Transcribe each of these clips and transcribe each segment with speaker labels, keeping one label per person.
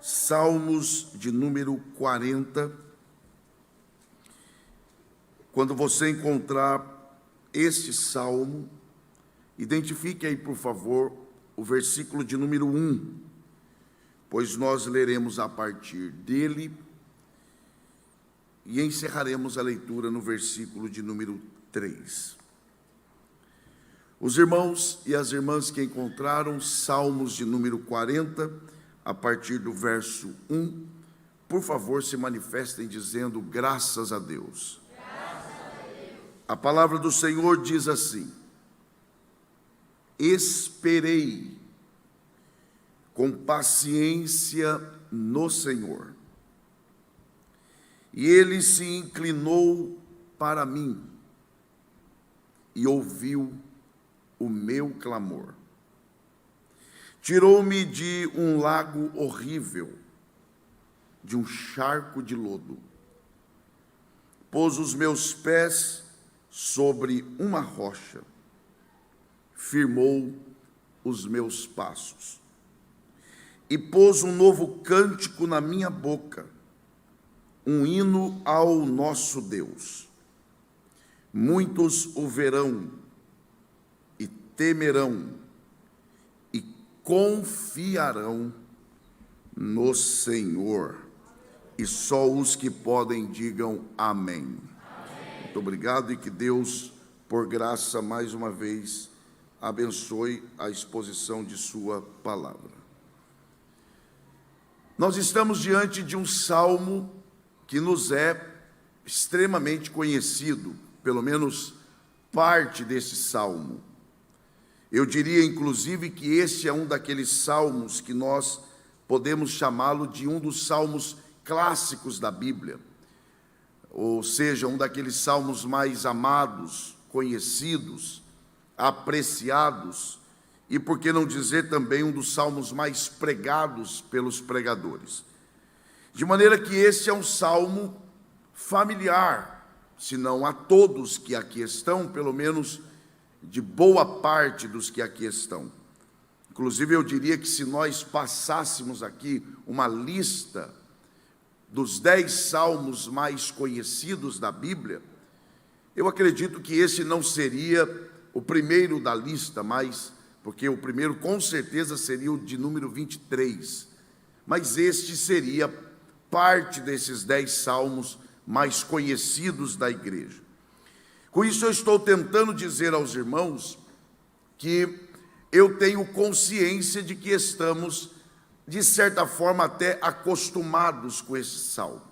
Speaker 1: Salmos de número 40. Quando você encontrar este salmo, identifique aí, por favor, o versículo de número 1, pois nós leremos a partir dele e encerraremos a leitura no versículo de número 3. Os irmãos e as irmãs que encontraram Salmos de número 40, a partir do verso 1, por favor, se manifestem dizendo graças a Deus.
Speaker 2: Graças a Deus.
Speaker 1: A palavra do Senhor diz assim: esperei com paciência no Senhor, e Ele se inclinou para mim e ouviu o meu clamor. Tirou-me de um lago horrível, de um charco de lodo. Pôs os meus pés sobre uma rocha, firmou os meus passos. E pôs um novo cântico na minha boca, um hino ao nosso Deus. Muitos o verão e temerão, confiarão no Senhor, e só os que podem digam amém. Amém. Muito obrigado, e que Deus, por graça, mais uma vez, abençoe a exposição de sua palavra. Nós estamos diante de um salmo que nos é extremamente conhecido, pelo menos parte desse salmo. Eu diria, inclusive, que esse é um daqueles salmos que nós podemos chamá-lo de um dos salmos clássicos da Bíblia, ou seja, um daqueles salmos mais amados, conhecidos, apreciados, e por que não dizer também um dos salmos mais pregados pelos pregadores. De maneira que esse é um salmo familiar, se não a todos que aqui estão, pelo menos de boa parte dos que aqui estão. Inclusive, eu diria que se nós passássemos aqui uma lista dos 10 salmos mais conhecidos da Bíblia, eu acredito que esse não seria o primeiro da lista, mas porque o primeiro com certeza seria o de número 23, mas este seria parte desses 10 salmos mais conhecidos da igreja. Com isso, eu estou tentando dizer aos irmãos que eu tenho consciência de que estamos, de certa forma, até acostumados com esse salmo.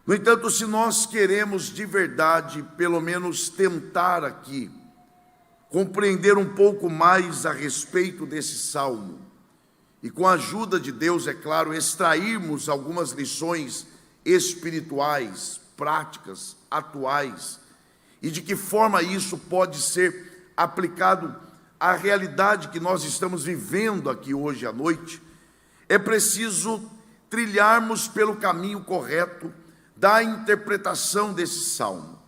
Speaker 1: No entanto, se nós queremos de verdade, pelo menos tentar aqui, compreender um pouco mais a respeito desse salmo, e com a ajuda de Deus, é claro, extrairmos algumas lições espirituais, práticas, atuais, e de que forma isso pode ser aplicado à realidade que nós estamos vivendo aqui hoje à noite, é preciso trilharmos pelo caminho correto da interpretação desse salmo.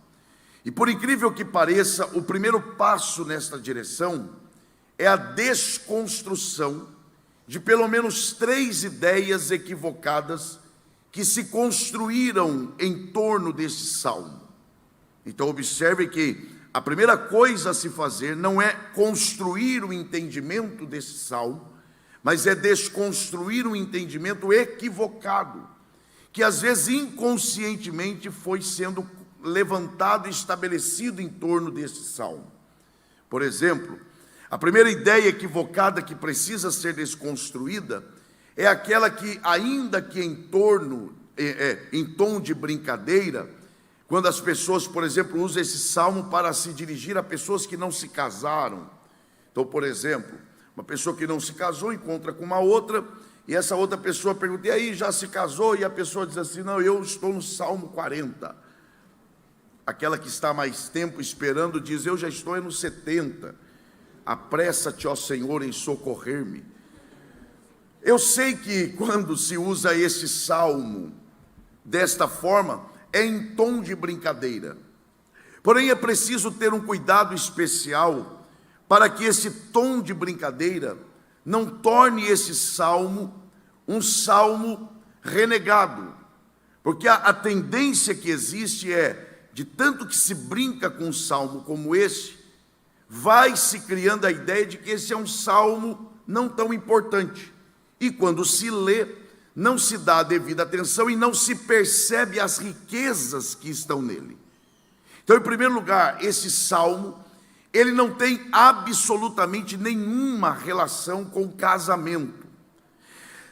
Speaker 1: E por incrível que pareça, o primeiro passo nesta direção é a desconstrução de pelo menos 3 ideias equivocadas que se construíram em torno desse salmo. Então observe que a primeira coisa a se fazer não é construir o entendimento desse salmo, mas é desconstruir um entendimento equivocado, que às vezes inconscientemente foi sendo levantado e estabelecido em torno desse salmo. Por exemplo, a primeira ideia equivocada que precisa ser desconstruída é aquela que, ainda que em tom de brincadeira, quando as pessoas, por exemplo, usam esse salmo para se dirigir a pessoas que não se casaram. Então, por exemplo, uma pessoa que não se casou encontra com uma outra, e essa outra pessoa pergunta: e aí, já se casou? E a pessoa diz assim: não, eu estou no Salmo 40. Aquela que está mais tempo esperando diz: eu já estou no 70. Apressa-te, ó Senhor, em socorrer-me. Eu sei que quando se usa esse salmo desta forma, é em tom de brincadeira. Porém, é preciso ter um cuidado especial para que esse tom de brincadeira não torne esse salmo um salmo renegado, porque a tendência que existe é, de tanto que se brinca com um salmo como esse, vai se criando a ideia de que esse é um salmo não tão importante, e quando se lê, não se dá a devida atenção e não se percebe as riquezas que estão nele. Então, em primeiro lugar, esse salmo, ele não tem absolutamente nenhuma relação com o casamento.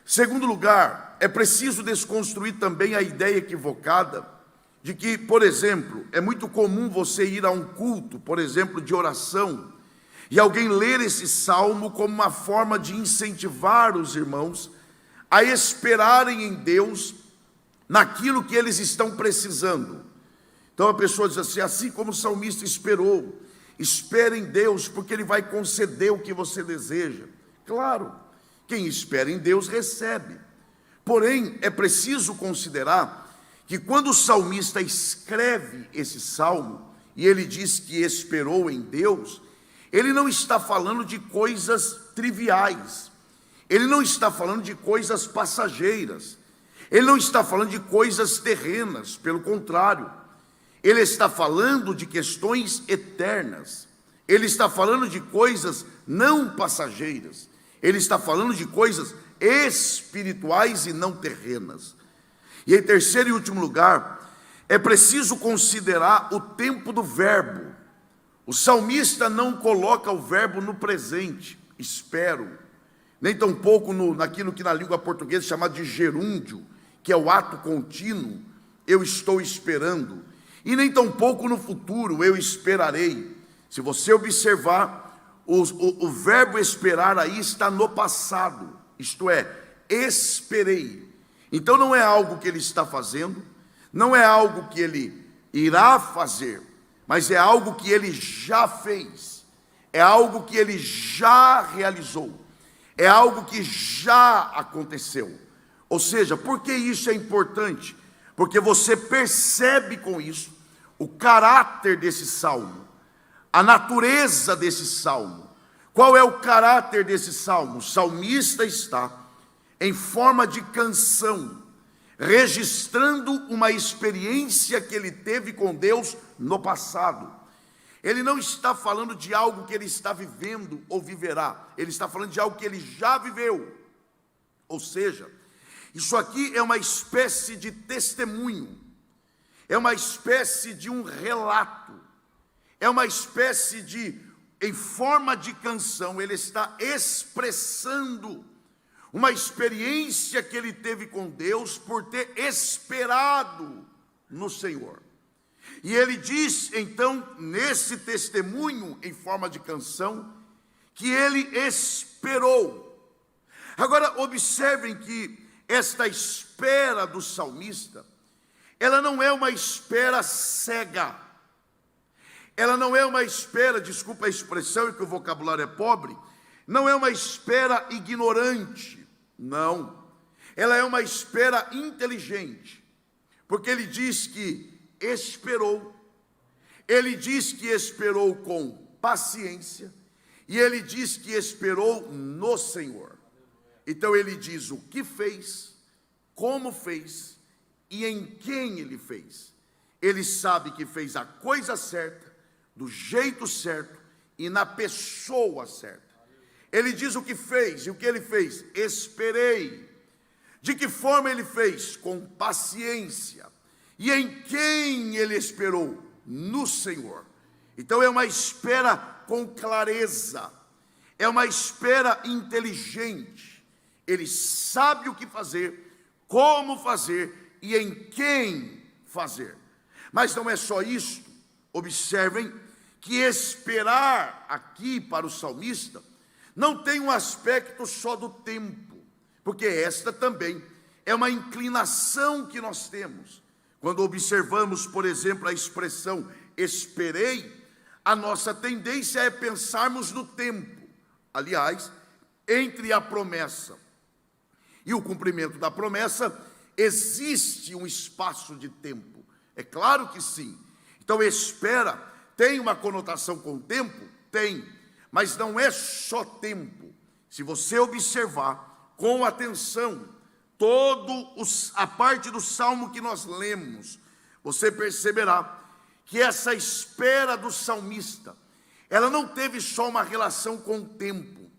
Speaker 1: Segundo lugar, é preciso desconstruir também a ideia equivocada de que, por exemplo, é muito comum você ir a um culto, por exemplo, de oração, e alguém ler esse salmo como uma forma de incentivar os irmãos a esperarem em Deus naquilo que eles estão precisando. Então a pessoa diz assim como o salmista esperou, espere em Deus, porque Ele vai conceder o que você deseja. Claro, quem espera em Deus recebe. Porém, é preciso considerar que quando o salmista escreve esse salmo, e ele diz que esperou em Deus, ele não está falando de coisas triviais, ele não está falando de coisas passageiras, ele não está falando de coisas terrenas, pelo contrário, ele está falando de questões eternas, ele está falando de coisas não passageiras, ele está falando de coisas espirituais e não terrenas. E em terceiro e último lugar, é preciso considerar o tempo do verbo. O salmista não coloca o verbo no presente, espero, nem tampouco naquilo que na língua portuguesa é chamado de gerúndio, que é o ato contínuo, eu estou esperando, e nem tampouco no futuro, eu esperarei. Se você observar, o verbo esperar aí está no passado, isto é, esperei. Então não é algo que ele está fazendo, não é algo que ele irá fazer, mas é algo que ele já fez, é algo que ele já realizou, é algo que já aconteceu. Ou seja, por que isso é importante? Porque você percebe com isso o caráter desse salmo, a natureza desse salmo. Qual é o caráter desse salmo? O salmista está em forma de canção, registrando uma experiência que ele teve com Deus no passado. Ele não está falando de algo que ele está vivendo ou viverá, ele está falando de algo que ele já viveu. Ou seja, isso aqui é uma espécie de testemunho, é uma espécie de um relato, é uma espécie de, em forma de canção, ele está expressando uma experiência que ele teve com Deus por ter esperado no Senhor. E ele diz, então, nesse testemunho em forma de canção, que ele esperou. Agora, observem que esta espera do salmista, ela não é uma espera cega. Ela não é uma espera, desculpa a expressão, e que o vocabulário é pobre, não é uma espera ignorante. Não, ela é uma espera inteligente, porque ele diz que esperou, ele diz que esperou com paciência, e ele diz que esperou no Senhor. Então ele diz o que fez, como fez e em quem ele fez. Ele sabe que fez a coisa certa, do jeito certo e na pessoa certa. Ele diz o que fez, e o que ele fez? Esperei. De que forma ele fez? Com paciência. E em quem ele esperou? No Senhor. Então é uma espera com clareza, é uma espera inteligente. Ele sabe o que fazer, como fazer e em quem fazer. Mas não é só isso. Observem que esperar aqui para o salmista não tem um aspecto só do tempo, porque esta também é uma inclinação que nós temos. Quando observamos, por exemplo, a expressão esperei, a nossa tendência é pensarmos no tempo. Aliás, entre a promessa e o cumprimento da promessa, existe um espaço de tempo. É claro que sim. Então, espera tem uma conotação com o tempo? Tem. Mas não é só tempo. Se você observar com atenção a parte do salmo que nós lemos, você perceberá que essa espera do salmista, ela não teve só uma relação com o tempo,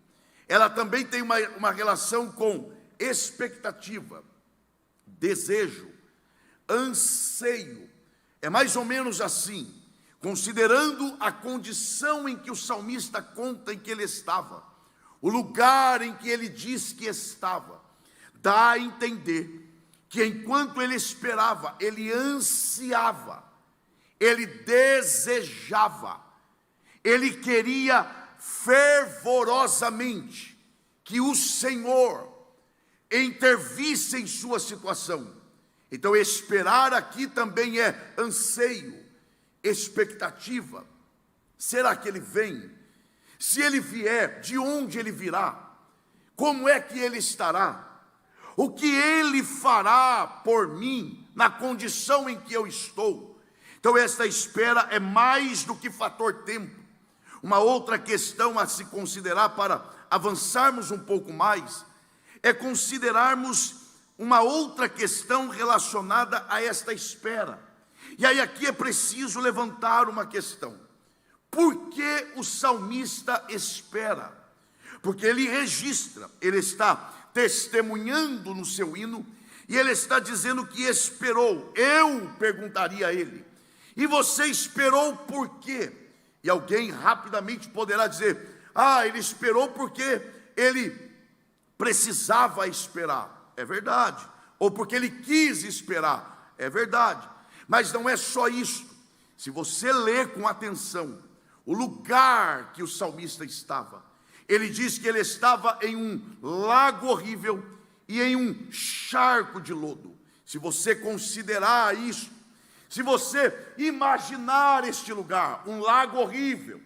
Speaker 1: ela também tem uma relação com expectativa, desejo, anseio. É mais ou menos assim, considerando a condição em que o salmista conta em que ele estava, o lugar em que ele diz que estava, dá a entender que enquanto ele esperava, ele ansiava, ele desejava, ele queria fervorosamente que o Senhor intervisse em sua situação. Então, esperar aqui também é anseio, expectativa. Será que ele vem? Se ele vier, de onde ele virá? Como é que ele estará? O que ele fará por mim na condição em que eu estou? Então, esta espera é mais do que fator tempo. Uma outra questão a se considerar para avançarmos um pouco mais é considerarmos uma outra questão relacionada a esta espera. E aí aqui é preciso levantar uma questão. Por que o salmista espera? Porque ele registra, ele está testemunhando no seu hino, e ele está dizendo que esperou. Eu perguntaria a ele: e você esperou por quê? E alguém rapidamente poderá dizer: ele esperou porque ele precisava esperar. É verdade. Ou porque ele quis esperar. É verdade. Mas não é só isso. Se você ler com atenção o lugar que o salmista estava, ele diz que ele estava em um lago horrível e em um charco de lodo. Se você considerar isso, se você imaginar este lugar, um lago horrível,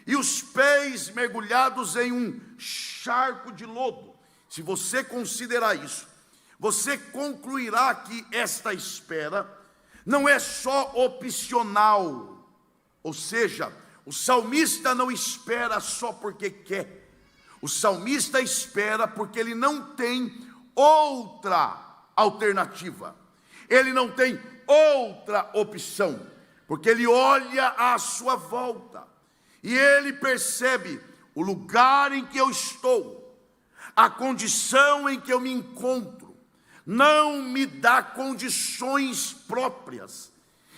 Speaker 1: e os pés mergulhados em um charco de lodo, se você considerar isso, você concluirá que esta espera não é só opcional, ou seja, o salmista não espera só porque quer, o salmista espera porque ele não tem outra alternativa, ele não tem outra opção, porque ele olha à sua volta, e ele percebe o lugar em que eu estou, a condição em que eu me encontro, não me dá condições próprias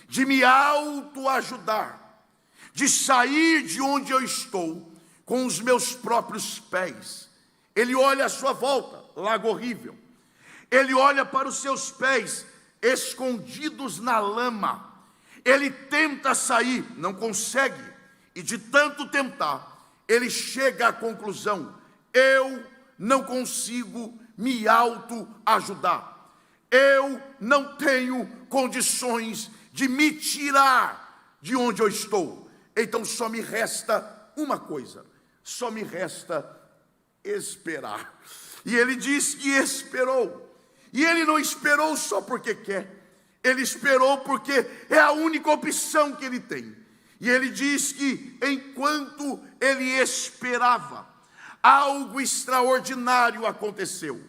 Speaker 1: de me autoajudar, de sair de onde eu estou com os meus próprios pés. Ele olha à sua volta, lago horrível, ele olha para os seus pés escondidos na lama, ele tenta sair, não consegue, e de tanto tentar, ele chega à conclusão: eu não consigo me autoajudar, eu não tenho condições de me tirar de onde eu estou, então só me resta uma coisa, só me resta esperar. E ele diz que esperou, e ele não esperou só porque quer, ele esperou porque é a única opção que ele tem. E ele diz que enquanto ele esperava, algo extraordinário aconteceu.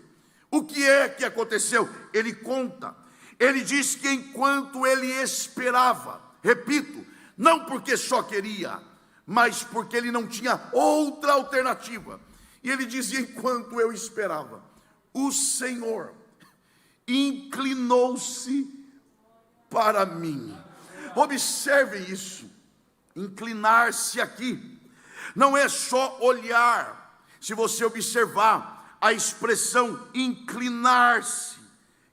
Speaker 1: O que é que aconteceu? Ele conta, ele diz que enquanto ele esperava, repito, não porque só queria, mas porque ele não tinha outra alternativa. E ele dizia: enquanto eu esperava, o Senhor inclinou-se para mim. Observe isso. Inclinar-se aqui não é só olhar. Se você observar a expressão inclinar-se,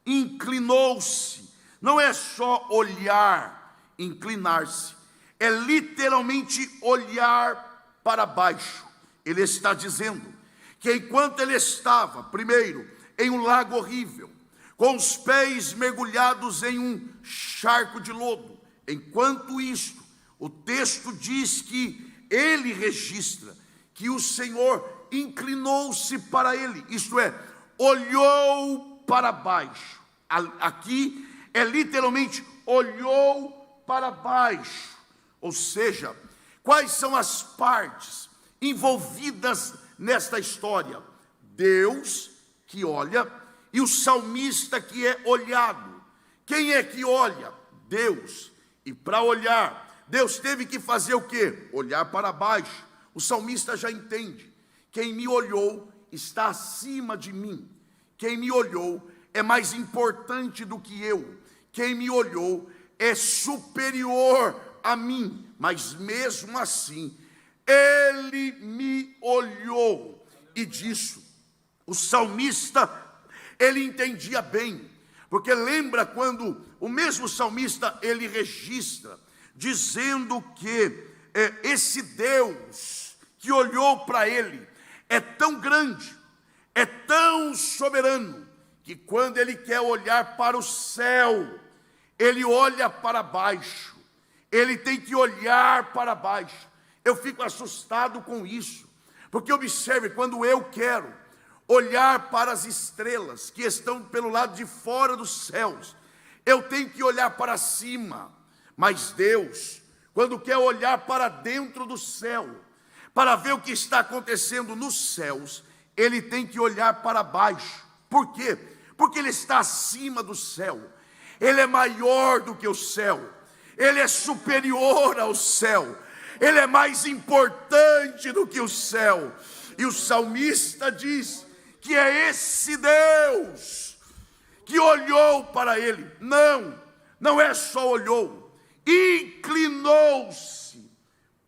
Speaker 1: inclinou-se, não é só olhar, inclinar-se, é literalmente olhar para baixo. Ele está dizendo que enquanto ele estava, primeiro, em um lago horrível, com os pés mergulhados em um charco de lodo, enquanto isto, o texto diz que ele registra que o Senhor inclinou-se para ele, isto é, olhou para baixo. Aqui é literalmente olhou para baixo, ou seja, quais são as partes envolvidas nesta história? Deus que olha e o salmista que é olhado. Quem é que olha? Deus. E para olhar, Deus teve que fazer o quê? Olhar para baixo. O salmista já entende. Quem me olhou está acima de mim. Quem me olhou é mais importante do que eu. Quem me olhou é superior a mim. Mas mesmo assim, Ele me olhou. E disso, o salmista, ele entendia bem. Porque lembra quando o mesmo salmista, ele registra, dizendo que esse Deus que olhou para ele é tão grande, é tão soberano, que quando ele quer olhar para o céu, ele olha para baixo, ele tem que olhar para baixo. Eu fico assustado com isso, porque observe, quando eu quero olhar para as estrelas que estão pelo lado de fora dos céus, eu tenho que olhar para cima. Mas Deus, quando quer olhar para dentro do céu, para ver o que está acontecendo nos céus, Ele tem que olhar para baixo. Por quê? Porque Ele está acima do céu. Ele é maior do que o céu. Ele é superior ao céu. Ele é mais importante do que o céu. E o salmista diz que é esse Deus que olhou para ele. Não é só olhou, inclinou-se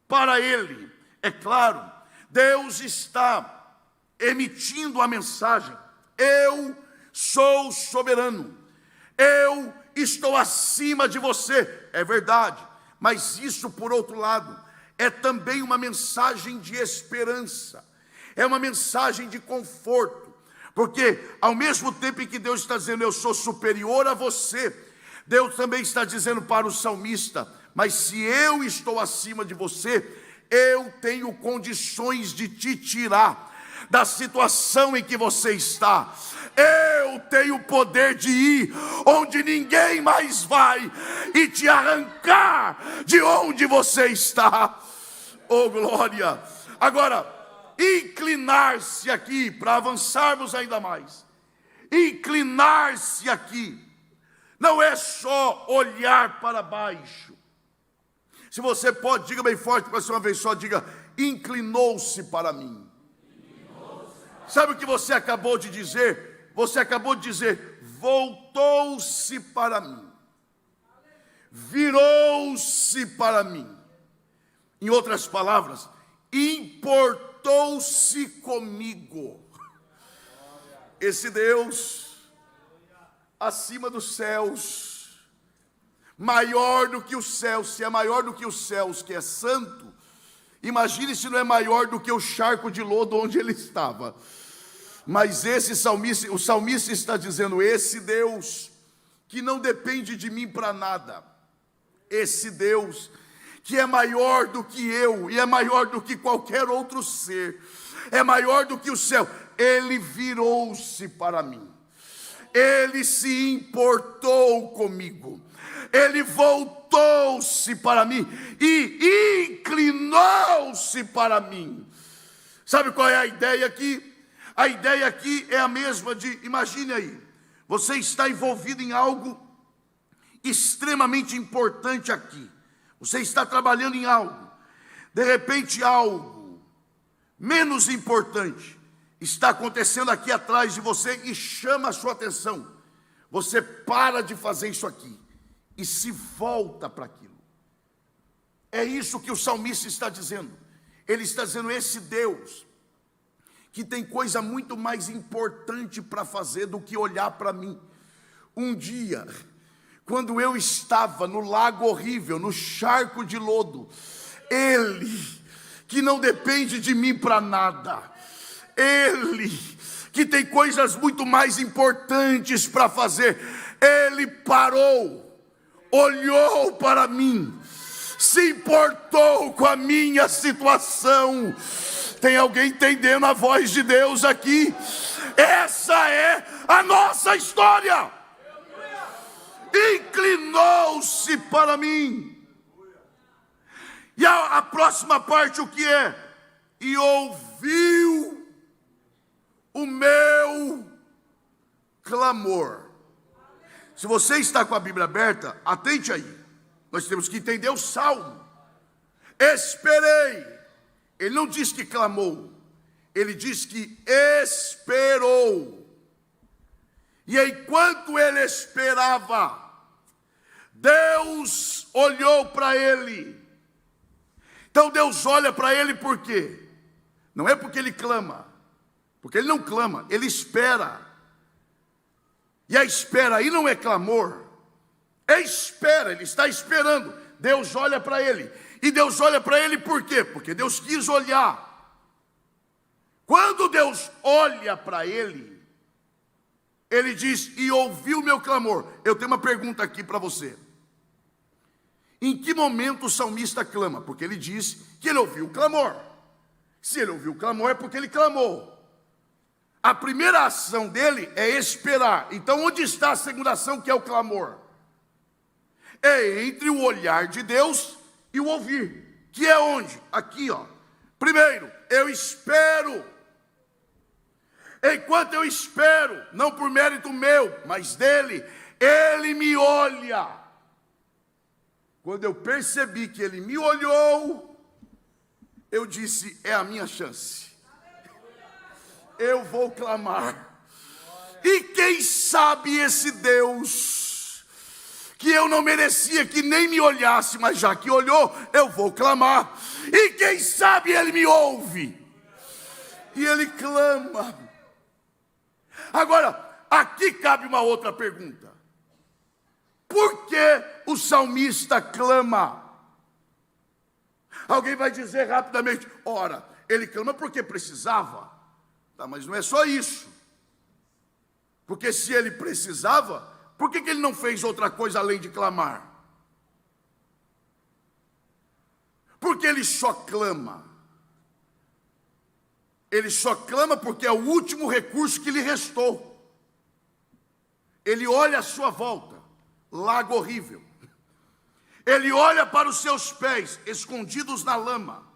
Speaker 1: para ele. É claro, Deus está emitindo a mensagem: eu sou soberano, eu estou acima de você. É verdade, mas isso, por outro lado, é também uma mensagem de esperança, é uma mensagem de conforto, porque ao mesmo tempo em que Deus está dizendo eu sou superior a você, Deus também está dizendo para o salmista: mas se eu estou acima de você, eu tenho condições de te tirar da situação em que você está. Eu tenho o poder de ir onde ninguém mais vai e te arrancar de onde você está. Oh, glória! Agora, inclinar-se aqui, para avançarmos ainda mais, inclinar-se aqui não é só olhar para baixo. Se você pode, diga bem forte para você uma vez só, diga: inclinou-se para mim. Sabe o que você acabou de dizer? Você acabou de dizer: voltou-se para mim, virou-se para mim. Em outras palavras, importou-se comigo. Esse Deus acima dos céus, maior do que os céus, se é maior do que os céus, que é santo, imagine se não é maior do que o charco de lodo onde ele estava. Mas o salmista está dizendo: esse Deus que não depende de mim para nada, esse Deus que é maior do que eu, e é maior do que qualquer outro ser, é maior do que o céu, ele virou-se para mim, ele se importou comigo, ele voltou-se para mim e inclinou-se para mim. Sabe qual é a ideia aqui? A ideia aqui é a mesma de, imagine aí, você está envolvido em algo extremamente importante aqui. Você está trabalhando em algo, de repente algo menos importante está acontecendo aqui atrás de você e chama a sua atenção. Você para de fazer isso aqui e se volta para aquilo. É isso que o salmista está dizendo. Ele está dizendo: esse Deus que tem coisa muito mais importante para fazer do que olhar para mim. Um dia, quando eu estava no lago horrível, no charco de lodo, ele, que não depende de mim para nada, ele, que tem coisas muito mais importantes para fazer, ele parou, olhou para mim, se importou com a minha situação. Tem alguém entendendo a voz de Deus aqui? Essa é a nossa história. Inclinou-se para mim. E a próxima parte o que é? E ouviu o meu clamor. Se você está com a Bíblia aberta, atente aí. Nós temos que entender o salmo. Esperei. Ele não diz que clamou, ele diz que esperou. E enquanto ele esperava, Deus olhou para ele. Então Deus olha para ele por quê? Não é porque ele clama, porque ele não clama, ele espera. E a espera aí não é clamor, é espera, ele está esperando. Deus olha para ele. E Deus olha para ele por quê? Porque Deus quis olhar. Quando Deus olha para ele, ele diz, e ouviu o meu clamor. Eu tenho uma pergunta aqui para você. Em que momento o salmista clama? Porque ele diz que ele ouviu o clamor. Se ele ouviu o clamor é porque ele clamou. A primeira ação dele é esperar. Então onde está a segunda ação, que é o clamor? É entre o olhar de Deus e o ouvir. Que é onde? Aqui, ó. Primeiro, eu espero. Enquanto eu espero, não por mérito meu, mas dele, ele me olha. Quando eu percebi que ele me olhou, eu disse, é a minha chance. Eu vou clamar. E quem sabe esse Deus, que eu não merecia que nem me olhasse, mas já que olhou, eu vou clamar. E quem sabe ele me ouve. E ele clama. Agora, aqui cabe uma outra pergunta. Por que o salmista clama? Alguém vai dizer rapidamente, ora, ele clama porque precisava. Tá, mas não é só isso. Porque se ele precisava, por que ele não fez outra coisa além de clamar? Porque ele só clama. Ele só clama porque é o último recurso que lhe restou. Ele olha à sua volta, lago horrível. Ele olha para os seus pés, escondidos na lama.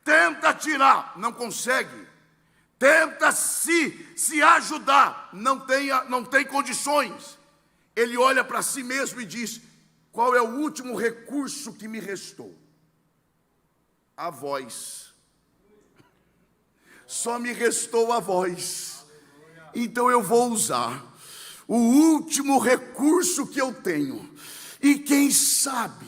Speaker 1: Tenta tirar, não consegue. Tenta se ajudar, não tem condições. Ele olha para si mesmo e diz, qual é o último recurso que me restou? A voz. Só me restou a voz. Então eu vou usar o último recurso que eu tenho. E quem sabe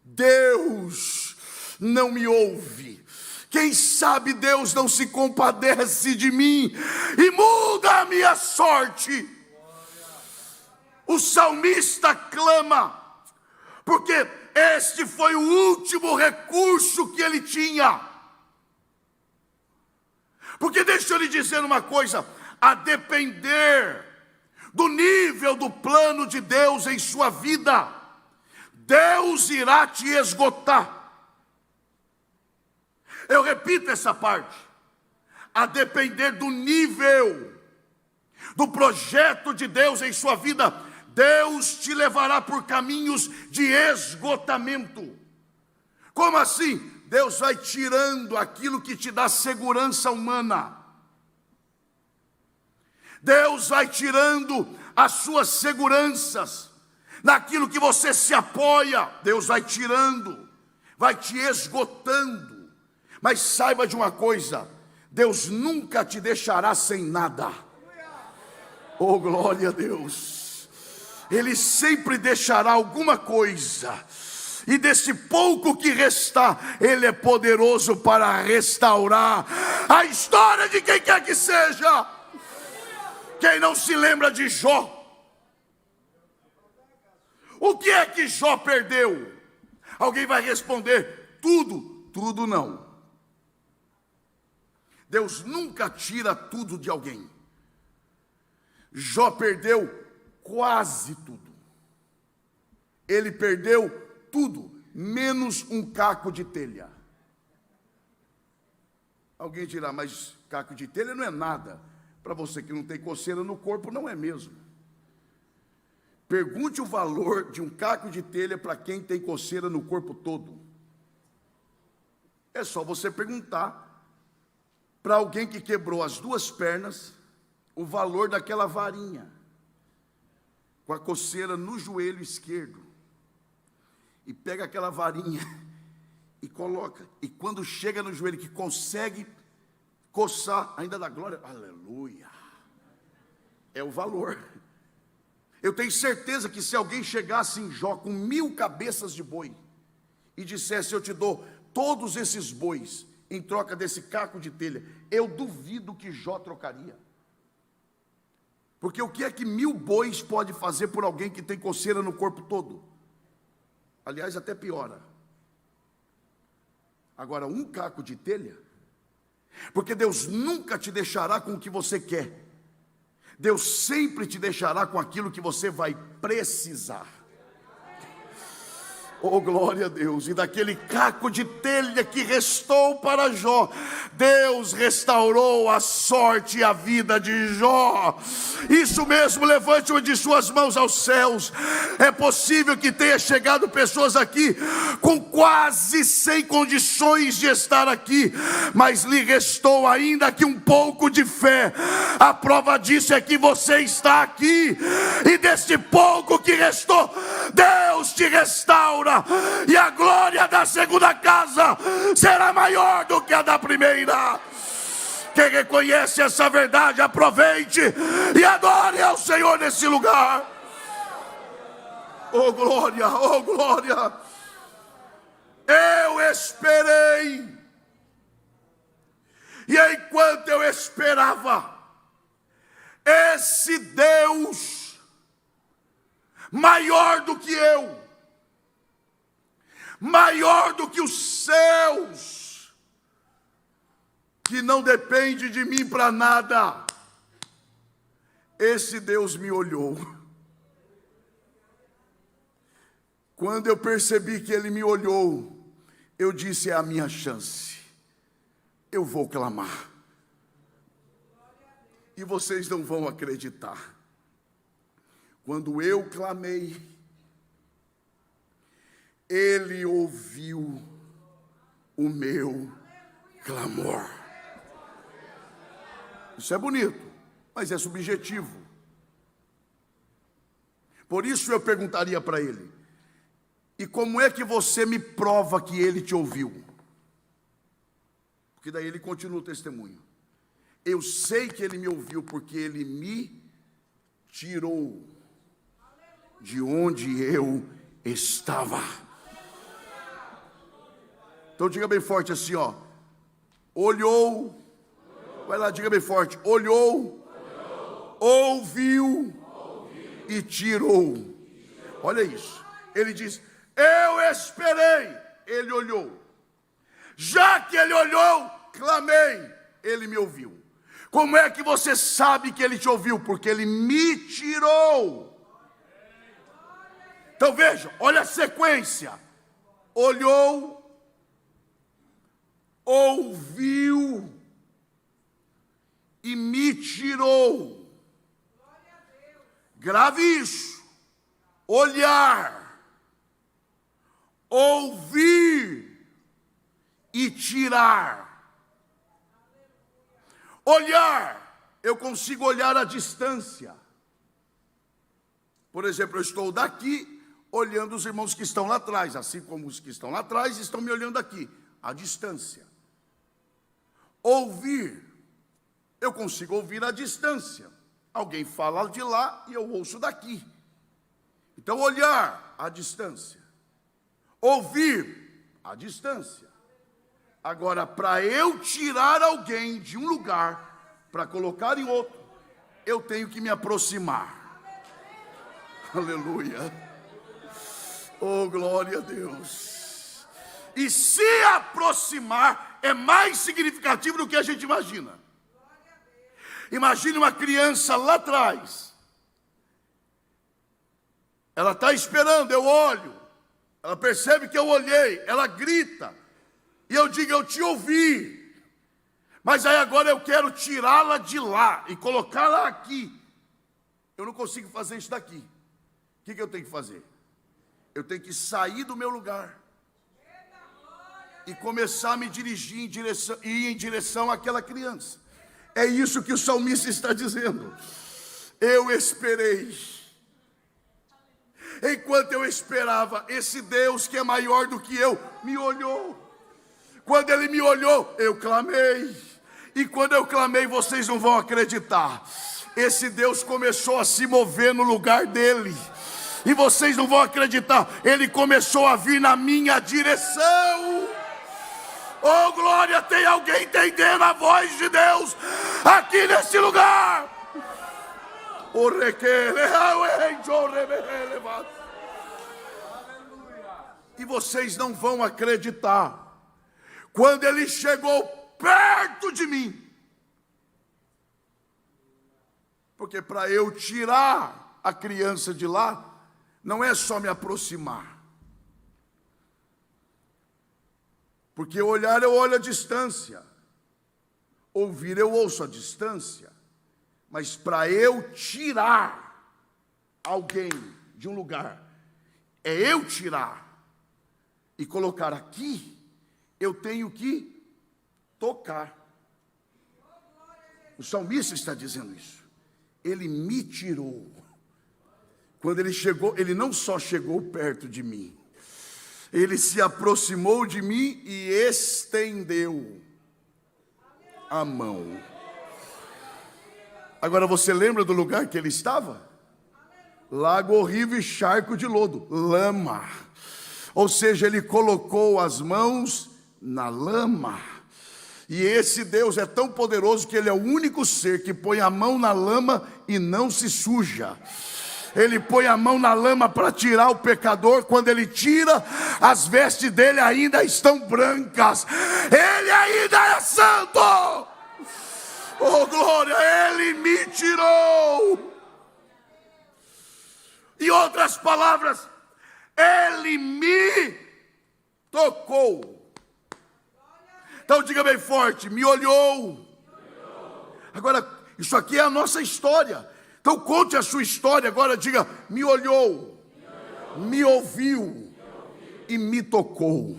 Speaker 1: Deus não me ouve. Quem sabe Deus não se compadece de mim e muda a minha sorte. O salmista clama, porque este foi o último recurso que ele tinha. Porque deixa eu lhe dizer uma coisa, a depender do nível do plano de Deus em sua vida, Deus irá te esgotar. Eu repito essa parte, a depender do nível do projeto de Deus em sua vida, Deus te levará por caminhos de esgotamento. Como assim? Deus vai tirando aquilo que te dá segurança humana. Deus vai tirando as suas seguranças, naquilo que você se apoia. Deus vai tirando, vai te esgotando. Mas saiba de uma coisa, Deus nunca te deixará sem nada. Oh, glória a Deus. Ele sempre deixará alguma coisa. E desse pouco que restar, Ele é poderoso para restaurar a história de quem quer que seja. Quem não se lembra de Jó? O que é que Jó perdeu? Alguém vai responder, tudo. Tudo não. Deus nunca tira tudo de alguém. Jó perdeu quase tudo. Ele perdeu tudo, menos um caco de telha. Alguém dirá, mas caco de telha não é nada. Para você que não tem coceira no corpo, não é mesmo. Pergunte o valor de um caco de telha para quem tem coceira no corpo todo. É só você perguntar para alguém que quebrou as duas pernas, o valor daquela varinha, com a coceira no joelho esquerdo, e pega aquela varinha e coloca, e quando chega no joelho que consegue coçar, ainda dá glória, aleluia, é o valor. Eu tenho certeza que se alguém chegasse em Jó com 1000 cabeças de boi, e dissesse, eu te dou todos esses bois, em troca desse caco de telha, eu duvido que Jó trocaria. Porque o que é que 1000 bois pode fazer por alguém que tem coceira no corpo todo? Aliás, até piora. Agora, um caco de telha, porque Deus nunca te deixará com o que você quer, Deus sempre te deixará com aquilo que você vai precisar. Oh, glória a Deus. E daquele caco de telha que restou para Jó, Deus restaurou a sorte e a vida de Jó. Isso mesmo, levante uma de suas mãos aos céus. É possível que tenha chegado pessoas aqui com quase sem condições de estar aqui, mas lhe restou ainda que um pouco de fé. A prova disso é que você está aqui, e desse pouco que restou, Deus te restaura. E a glória da segunda casa será maior do que a da primeira. Quem reconhece essa verdade, aproveite e adore ao Senhor nesse lugar. Oh glória, oh glória. Eu esperei, e enquanto eu esperava, esse Deus maior do que eu, maior do que os céus, que não depende de mim para nada, esse Deus me olhou. Quando eu percebi que Ele me olhou, eu disse, é a minha chance, eu vou clamar, e vocês não vão acreditar, quando eu clamei, Ele ouviu o meu clamor. Isso é bonito, mas é subjetivo. Por isso eu perguntaria para ele, e como é que você me prova que Ele te ouviu? Porque daí ele continua o testemunho. Eu sei que Ele me ouviu porque Ele me tirou de onde eu estava. Então diga bem forte assim, ó. Olhou. Vai lá, diga bem forte. Olhou. Ouviu. E tirou. Olha isso. Ele diz, eu esperei. Ele olhou. Já que Ele olhou, clamei. Ele me ouviu. Como é que você sabe que Ele te ouviu? Porque Ele me tirou. Então veja, olha a sequência. Olhou, ouviu e me tirou. Grave isso. Olhar, ouvir e tirar. Olhar, eu consigo olhar à distância. Por exemplo, eu estou daqui olhando os irmãos que estão lá atrás, assim como os que estão lá atrás estão me olhando aqui, à distância. Ouvir, eu consigo ouvir à distância. Alguém fala de lá e eu ouço daqui. Então, olhar à distância. Ouvir à distância. Agora, para eu tirar alguém de um lugar, para colocar em outro, eu tenho que me aproximar. Aleluia. Oh, glória a Deus. E se aproximar é mais significativo do que a gente imagina. Imagine uma criança lá atrás. Ela está esperando, eu olho. Ela percebe que eu olhei, ela grita. E eu digo, eu te ouvi. Mas aí agora eu quero tirá-la de lá e colocá-la aqui. Eu não consigo fazer isso daqui. O que eu tenho que fazer? Eu tenho que sair do meu lugar e começar a me dirigir ir em direção àquela criança. É isso que o salmista está dizendo. Eu esperei. Enquanto eu esperava, esse Deus que é maior do que eu, me olhou. Quando Ele me olhou, eu clamei. E quando eu clamei, vocês não vão acreditar. Esse Deus começou a se mover no lugar dele. E vocês não vão acreditar. Ele começou a vir na minha direção. Oh, glória, tem alguém entendendo a voz de Deus aqui nesse lugar? E vocês não vão acreditar. Quando Ele chegou perto de mim, porque para eu tirar a criança de lá, não é só me aproximar. Porque olhar eu olho à distância, ouvir eu ouço à distância, mas para eu tirar alguém de um lugar, é eu tirar e colocar aqui, eu tenho que tocar. O salmista está dizendo isso. Ele me tirou. Quando Ele chegou, Ele não só chegou perto de mim, Ele se aproximou de mim e estendeu a mão. Agora você lembra do lugar que ele estava? Lago horrível e charco de lodo, lama. Ou seja, Ele colocou as mãos na lama. E esse Deus é tão poderoso que Ele é o único ser que põe a mão na lama e não se suja. Ele põe a mão na lama para tirar o pecador. Quando Ele tira, as vestes dele ainda estão brancas. Ele ainda é santo. Oh, glória, Ele me tirou. Em outras palavras, Ele me tocou. Então diga bem forte, me olhou. Agora, isso aqui é a nossa história. Então conte a sua história agora, diga, me olhou, me ouviu e me tocou.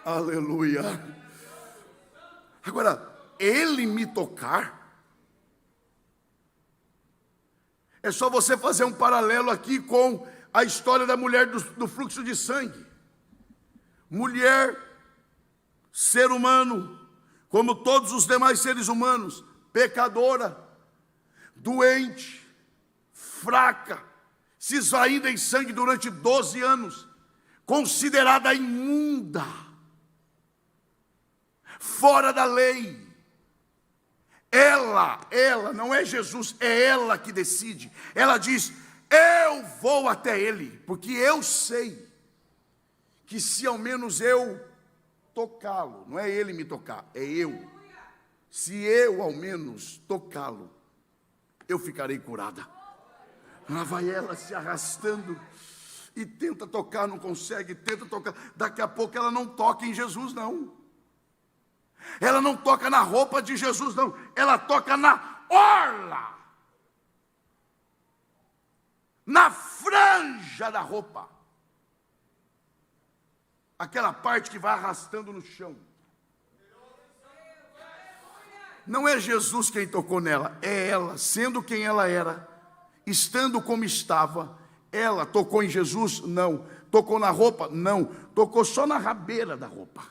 Speaker 1: Aleluia. Agora, Ele me tocar, é só você fazer um paralelo aqui com a história da mulher do fluxo de sangue. Mulher, ser humano, como todos os demais seres humanos, pecadora, doente, fraca, se esvaindo em sangue durante 12 anos, considerada imunda, fora da lei. Ela, não é Jesus, é ela que decide. Ela diz, eu vou até Ele, porque eu sei que se ao menos eu tocá-lo, não é Ele me tocar, é eu. Se eu ao menos tocá-lo, eu ficarei curada. Lá vai ela se arrastando e tenta tocar, não consegue, tenta tocar. Daqui a pouco ela não toca em Jesus, não. Ela não toca na roupa de Jesus, não. Ela toca na orla, na franja da roupa. Aquela parte que vai arrastando no chão. Não é Jesus quem tocou nela, é ela, sendo quem ela era, estando como estava. Ela tocou em Jesus? Não. Tocou na roupa? Não. Tocou só na rabeira da roupa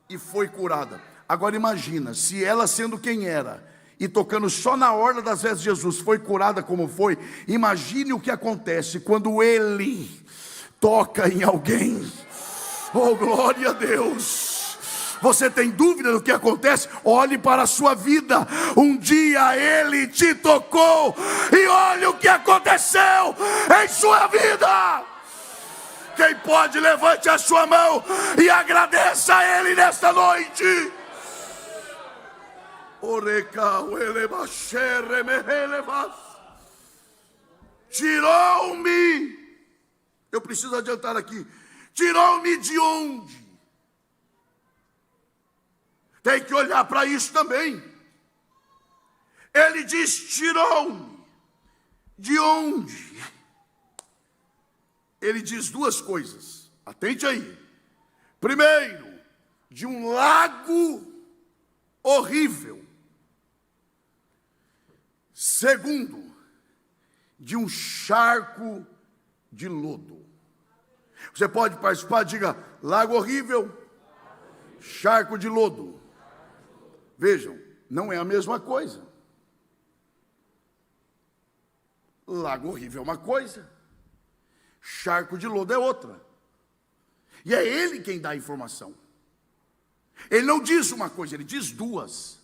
Speaker 1: e foi curada. Agora imagina, se ela sendo quem era e tocando só na orla das vestes de Jesus foi curada como foi, imagine o que acontece quando Ele toca em alguém. Oh, glória a Deus. Você tem dúvida do que acontece? Olhe para a sua vida. Um dia Ele te tocou e olhe o que aconteceu em sua vida. Quem pode, levante a sua mão e agradeça a Ele nesta noite. Tirou-me. Eu preciso adiantar aqui. Tirou-me de onde? Tem que olhar para isso também. Ele diz, tirou-me. De onde? Ele diz duas coisas. Atente aí. Primeiro, de um lago horrível. Segundo, de um charco de lodo. Você pode participar, diga: lago horrível, charco de lodo. Vejam, não é a mesma coisa. Lago horrível é uma coisa, charco de lodo é outra. E é ele quem dá a informação. Ele não diz uma coisa, ele diz duas.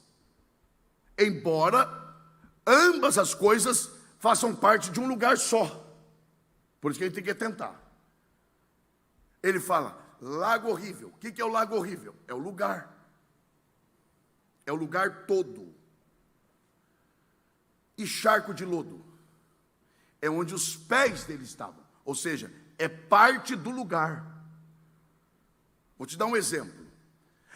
Speaker 1: Embora ambas as coisas façam parte de um lugar só. Por isso que a gente tem que atentar. Ele fala, lago horrível. O que é o lago horrível? É o lugar. É o lugar todo. E charco de lodo é onde os pés dele estavam. Ou seja, é parte do lugar. Vou te dar um exemplo.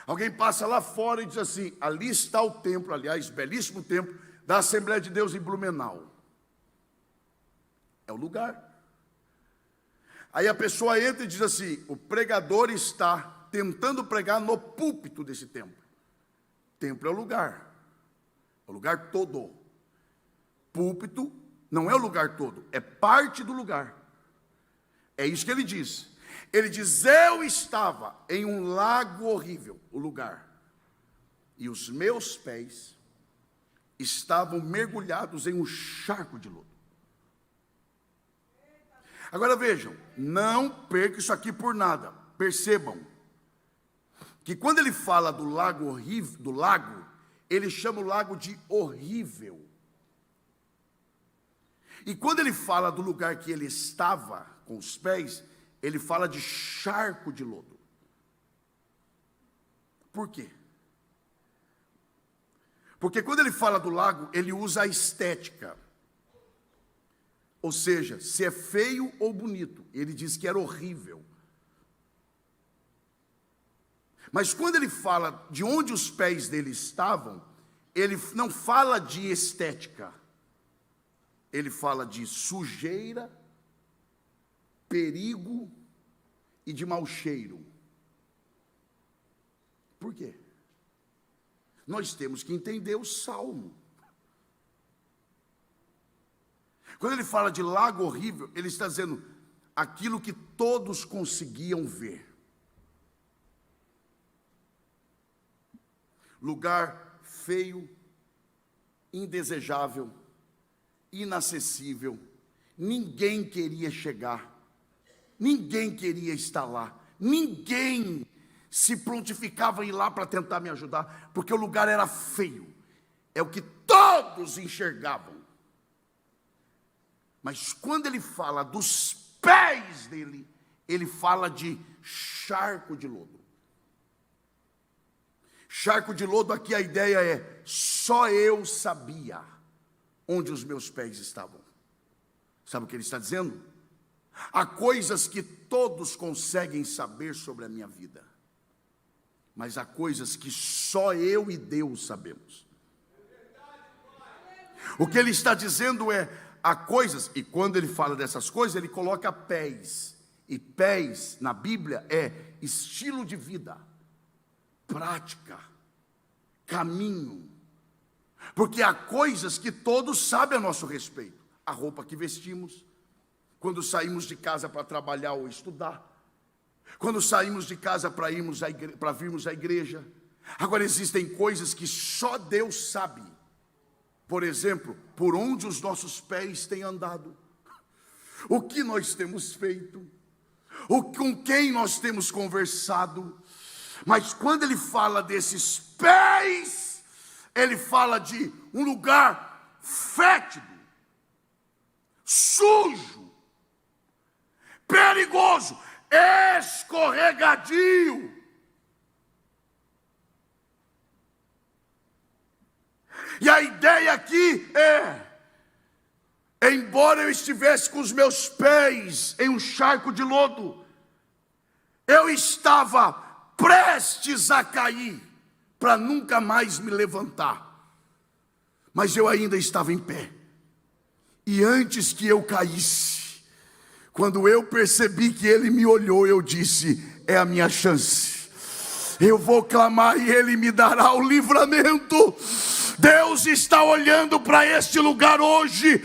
Speaker 1: Alguém passa lá fora e diz assim, ali está o templo, aliás, belíssimo templo, da Assembleia de Deus em Blumenau. É o lugar. Aí a pessoa entra e diz assim, o pregador está tentando pregar no púlpito desse templo. Templo é o lugar todo. Púlpito não é o lugar todo, é parte do lugar. É isso que ele diz. Ele diz, eu estava em um lago horrível, o lugar, e os meus pés estavam mergulhados em um charco de lodo. Agora vejam, não perca isso aqui por nada. Percebam que quando ele fala do lago horrível, ele chama o lago de horrível. E quando ele fala do lugar que ele estava com os pés, ele fala de charco de lodo. Por quê? Porque quando ele fala do lago, ele usa a estética. Ou seja, se é feio ou bonito. Ele diz que era horrível. Mas quando ele fala de onde os pés dele estavam, ele não fala de estética. Ele fala de sujeira, perigo e de mau cheiro. Por quê? Nós temos que entender o Salmo. Quando ele fala de lago horrível, ele está dizendo aquilo que todos conseguiam ver. Lugar feio, indesejável, inacessível. Ninguém queria chegar. Ninguém queria estar lá. Ninguém se prontificava a ir lá para tentar me ajudar, porque o lugar era feio. É o que todos enxergavam. Mas quando ele fala dos pés dele, ele fala de charco de lodo. Charco de lodo, aqui a ideia é, só eu sabia onde os meus pés estavam. Sabe o que ele está dizendo? Há coisas que todos conseguem saber sobre a minha vida, mas há coisas que só eu e Deus sabemos. O que ele está dizendo é, há coisas, e quando ele fala dessas coisas, ele coloca pés. E pés, na Bíblia, é estilo de vida, prática, caminho. Porque há coisas que todos sabem a nosso respeito. A roupa que vestimos, quando saímos de casa para trabalhar ou estudar, quando saímos de casa para virmos à igreja. Agora existem coisas que só Deus sabe. Por exemplo, por onde os nossos pés têm andado, o que nós temos feito, com quem nós temos conversado. Mas quando ele fala desses pés, ele fala de um lugar fétido, sujo, perigoso, escorregadio. E a ideia aqui embora eu estivesse com os meus pés em um charco de lodo, eu estava prestes a cair, para nunca mais me levantar, mas eu ainda estava em pé. E antes que eu caísse, quando eu percebi que ele me olhou, eu disse, é a minha chance. Eu vou clamar e Ele me dará o livramento. Deus está olhando para este lugar hoje,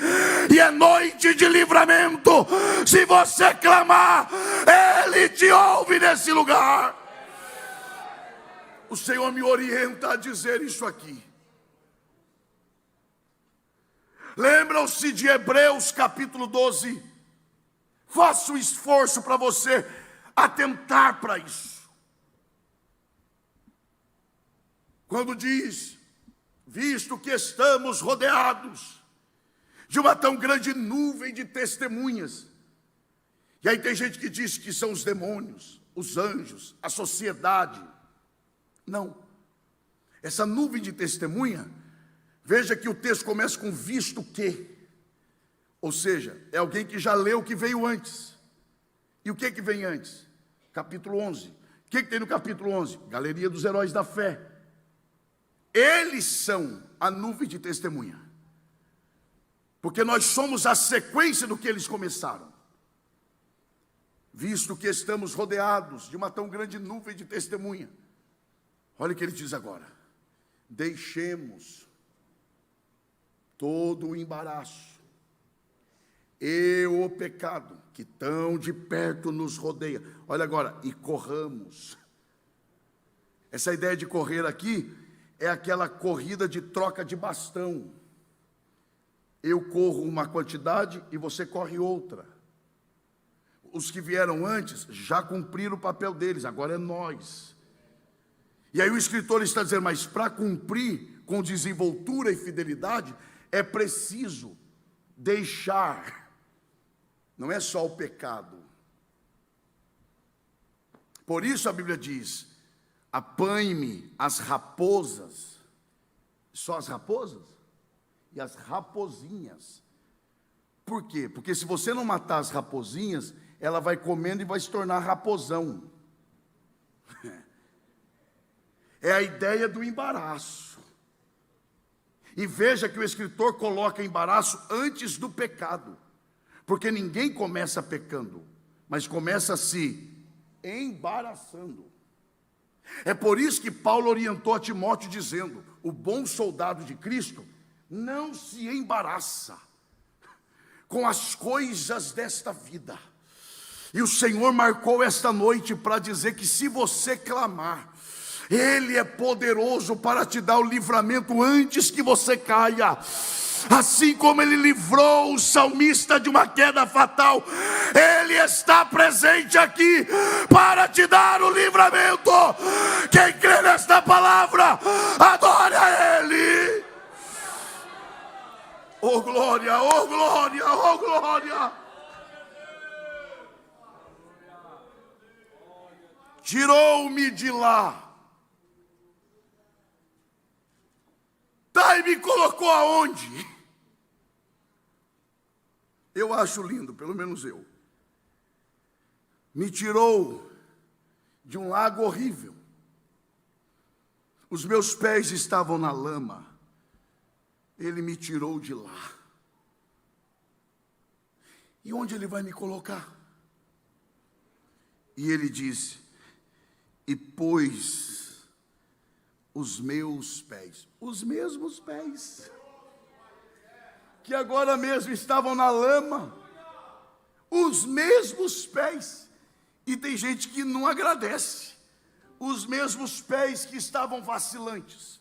Speaker 1: e é noite de livramento. Se você clamar, Ele te ouve nesse lugar. O Senhor me orienta a dizer isso aqui. Lembram-se de Hebreus capítulo 12. Faça um esforço para você atentar para isso. Quando diz: visto que estamos rodeados de uma tão grande nuvem de testemunhas. E aí tem gente que diz que são os demônios, os anjos, a sociedade. Não. Essa nuvem de testemunha, veja que o texto começa com visto que. Ou seja, é alguém que já leu o que veio antes. E o que vem antes? Capítulo 11. O que tem no capítulo 11? Galeria dos heróis da fé. Eles são a nuvem de testemunha. Porque nós somos a sequência do que eles começaram. Visto que estamos rodeados de uma tão grande nuvem de testemunha. Olha o que ele diz agora. Deixemos todo o embaraço e o pecado que tão de perto nos rodeia. Olha agora, e corramos. Essa ideia de correr aqui é aquela corrida de troca de bastão. Eu corro uma quantidade e você corre outra. Os que vieram antes já cumpriram o papel deles, agora é nós. E aí o escritor está dizendo, mas para cumprir com desenvoltura e fidelidade, é preciso deixar. Não é só o pecado. Por isso a Bíblia diz, apanhe-me as raposas. Só as raposas? E as raposinhas. Por quê? Porque se você não matar as raposinhas, ela vai comendo e vai se tornar raposão. É a ideia do embaraço. E veja que o escritor coloca embaraço antes do pecado. Porque ninguém começa pecando, mas começa se embaraçando. É por isso que Paulo orientou a Timóteo dizendo, o bom soldado de Cristo não se embaraça com as coisas desta vida. E o Senhor marcou esta noite para dizer que se você clamar, Ele é poderoso para te dar o livramento antes que você caia. Assim como Ele livrou o salmista de uma queda fatal, Ele está presente aqui para te dar o livramento. Quem crê nesta palavra, adore a Ele. Oh glória, oh glória, oh glória. Tirou-me de lá. Tá, e me colocou aonde? Eu acho lindo, pelo menos eu. Me tirou de um lago horrível. Os meus pés estavam na lama. Ele me tirou de lá. E onde Ele vai me colocar? E Ele disse, e pôs os meus pés, os mesmos pés, que agora mesmo estavam na lama, os mesmos pés, e tem gente que não agradece, os mesmos pés que estavam vacilantes,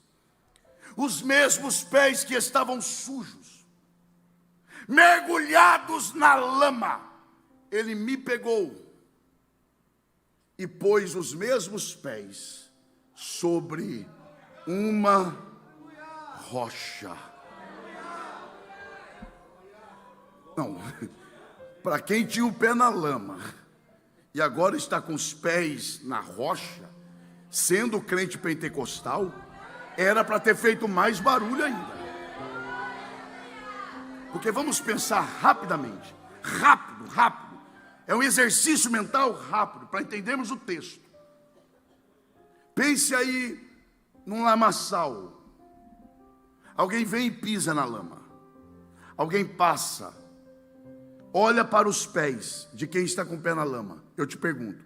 Speaker 1: os mesmos pés que estavam sujos, mergulhados na lama, Ele me pegou e pôs os mesmos pés sobre uma rocha. Não, para quem tinha o pé na lama e agora está com os pés na rocha, sendo crente pentecostal, era para ter feito mais barulho ainda. Porque vamos pensar rapidamente, rápido. É um exercício mental rápido, para entendermos o texto. Pense aí num lamaçal. Alguém vem e pisa na lama. Alguém passa, olha para os pés de quem está com o pé na lama. Eu te pergunto,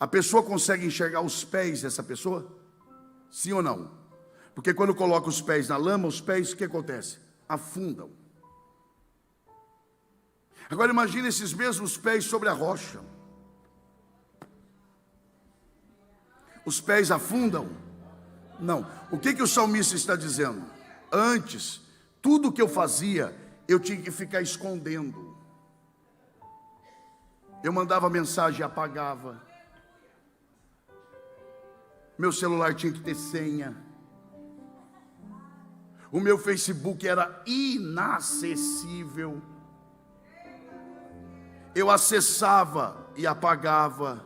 Speaker 1: A pessoa consegue enxergar os pés dessa pessoa? Sim ou não? Porque quando coloca os pés na lama, os pés, o que acontece? Afundam. Agora imagine esses mesmos pés sobre a rocha. Os pés afundam? Não. O que o salmista está dizendo? Antes, tudo que eu fazia, eu tinha que ficar escondendo. Eu mandava mensagem e apagava. Meu celular tinha que ter senha. O meu Facebook era inacessível. Eu acessava e apagava,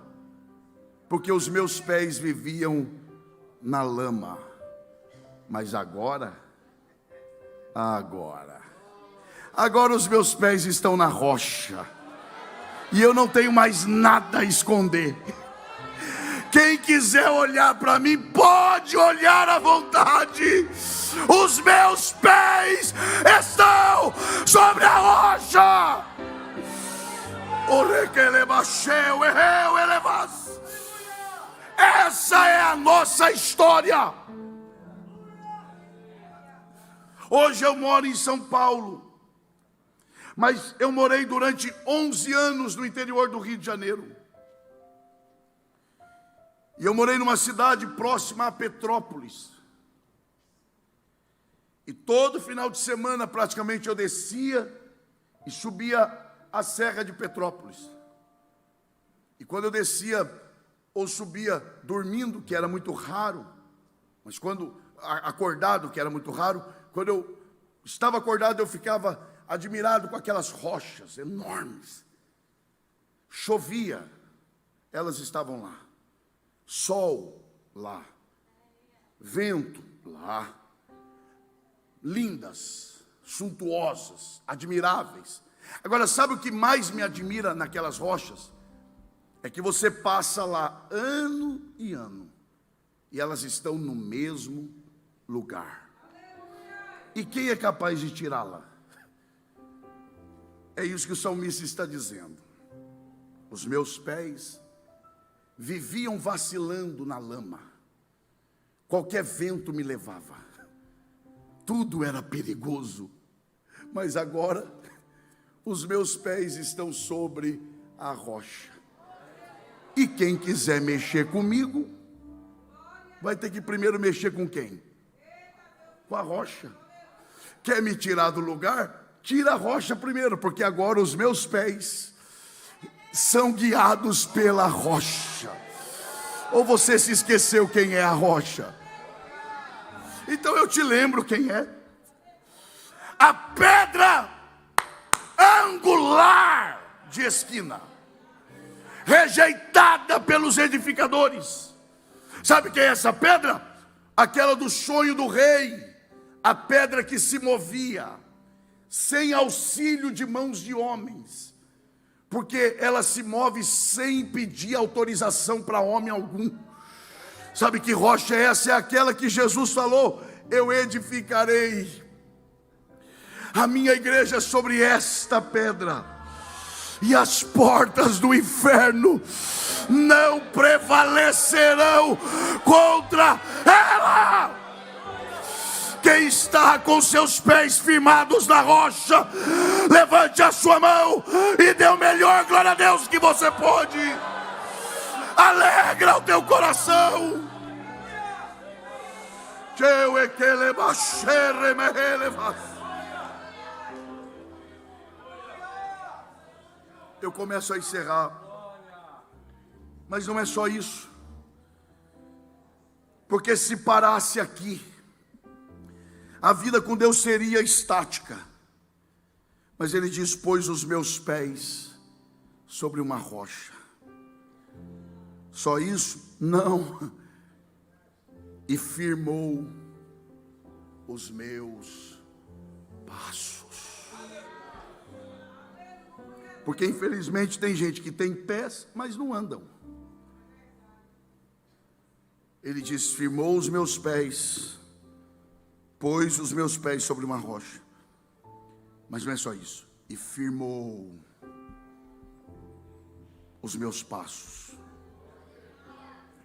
Speaker 1: porque os meus pés viviam na lama. Mas agora os meus pés estão na rocha. E eu não tenho mais nada a esconder. Quem quiser olhar para mim, pode olhar à vontade. Os meus pés estão sobre a rocha. Essa é a nossa história. Hoje eu moro em São Paulo, mas eu morei durante 11 anos no interior do Rio de Janeiro. E eu morei numa cidade próxima a Petrópolis. E todo final de semana praticamente eu descia e subia a Serra de Petrópolis. E quando eu descia ou subia dormindo, que era muito raro, mas quando acordado, que era muito raro, quando eu estava acordado eu ficava admirado com aquelas rochas enormes. Chovia, elas estavam lá. Sol lá. Vento lá. Lindas, suntuosas, admiráveis. Agora, sabe o que mais me admira naquelas rochas? É que você passa lá ano e ano, e elas estão no mesmo lugar. E quem é capaz de tirá-la? É isso que o salmista está dizendo. Os meus pés viviam vacilando na lama. Qualquer vento me levava. Tudo era perigoso. Mas agora os meus pés estão sobre a rocha. E quem quiser mexer comigo, vai ter que primeiro mexer com quem? Com a rocha. Quer me tirar do lugar? Tira a rocha primeiro, porque agora os meus pés são guiados pela rocha. Ou você se esqueceu quem é a rocha? Então eu te lembro quem é. A pedra angular de esquina, rejeitada pelos edificadores. Sabe quem é essa pedra? Aquela do sonho do rei. A pedra que se movia sem auxílio de mãos de homens, porque ela se move sem pedir autorização para homem algum. Sabe que rocha é essa? É aquela que Jesus falou: eu edificarei a minha igreja sobre esta pedra, e as portas do inferno não prevalecerão contra ela. Quem está com seus pés firmados na rocha, levante a sua mão e dê o melhor glória a Deus que você pode. Alegra o teu coração. Eu começo a encerrar, mas não é só isso, porque se parasse aqui, a vida com Deus seria estática. Mas ele diz: pôs os meus pés sobre uma rocha. Só isso? Não. E firmou os meus passos. Porque infelizmente tem gente que tem pés, mas não andam. Ele diz: firmou os meus pés, pôs os meus pés sobre uma rocha. Mas não é só isso. E firmou os meus passos.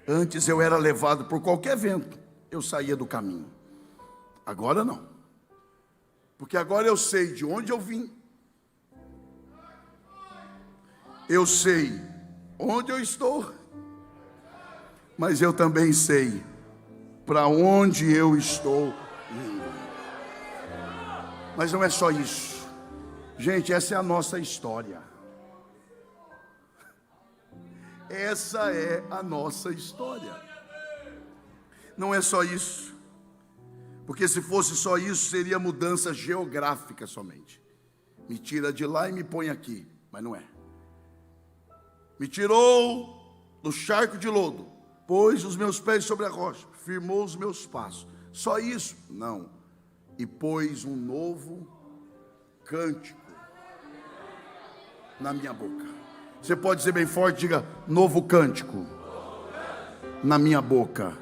Speaker 1: Antes eu era levado por qualquer vento, eu saía do caminho. Agora não. Porque agora eu sei de onde eu vim. Eu sei onde eu estou. Mas eu também sei para onde eu estou indo. Mas não é só isso. Gente, essa é a nossa história. Essa é a nossa história. Não é só isso. Porque se fosse só isso, seria mudança geográfica somente. Me tira de lá e me põe aqui. Mas não é. Me tirou do charco de lodo, pôs os meus pés sobre a rocha, firmou os meus passos. Só isso? Não. E pôs um novo cântico na minha boca. Você pode dizer bem forte, diga: novo cântico na minha boca.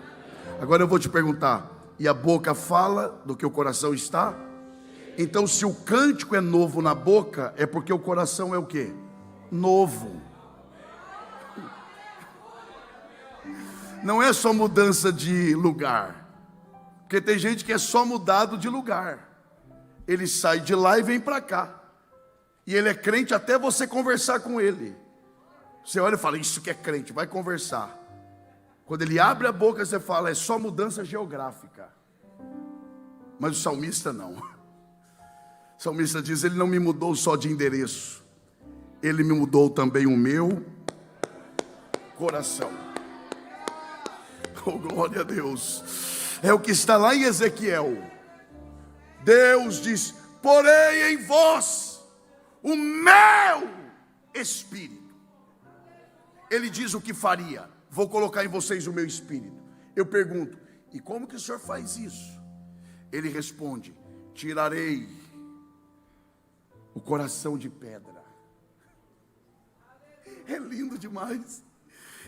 Speaker 1: Agora eu vou te perguntar: e a boca fala do que o coração está? Então, se o cântico é novo na boca, é porque o coração é o quê? Novo. Não é só mudança de lugar, porque tem gente que é só mudado de lugar. Ele sai de lá e vem para cá, e ele é crente até você conversar com ele. Você olha e fala: isso que é crente, vai conversar. Quando ele abre a boca, você fala: é só mudança geográfica. Mas o salmista não. O salmista diz: ele não me mudou só de endereço, ele me mudou também o meu coração. Oh, glória a Deus. É o que está lá em Ezequiel. Deus diz: porei em vós o meu espírito. Ele diz o que faria: vou colocar em vocês o meu espírito. Eu pergunto: e como que o Senhor faz isso? Ele responde: tirarei o coração de pedra. É lindo demais.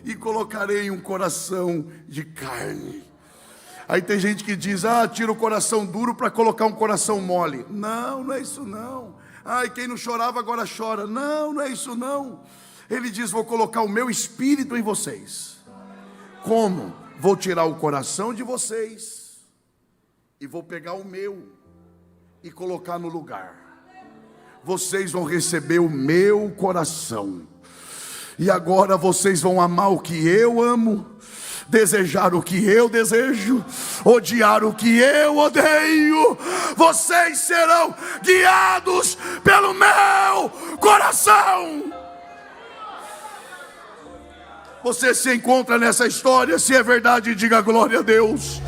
Speaker 1: E colocarei um coração de carne. Aí tem gente que diz: tira o coração duro para colocar um coração mole. Não, não é isso não. E quem não chorava agora chora. Não, não é isso não. Ele diz: vou colocar o meu espírito em vocês. Como? Vou tirar o coração de vocês e vou pegar o meu e colocar no lugar. Vocês vão receber o meu coração. E agora vocês vão amar o que eu amo, desejar o que eu desejo, odiar o que eu odeio. Vocês serão guiados pelo meu coração. Você se encontra nessa história? Se é verdade, diga glória a Deus.